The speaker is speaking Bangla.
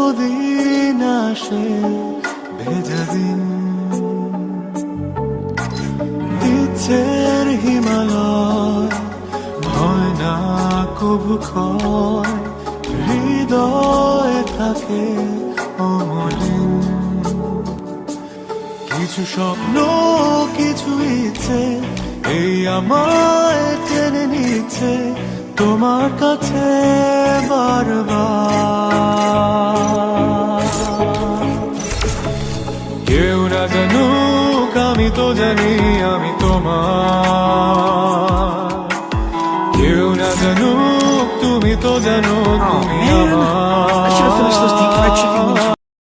কতদিন আসে ভেজা দিন, ইচ্ছের হিমালয় হয় না কবু ক্ষয়, হৃদয়ে থাকে অমলিন। কিছু স্বপ্ন কিছু ইচ্ছে এই আমায় টেনে নিচ্ছে তোমার কাছে বারবার। কেউ না জানুক আমি তো জানি আমি তোমার, কেউ না জানুক তুমি তো জানো তুমি I should have finished those deep fried chicken wings. আমার।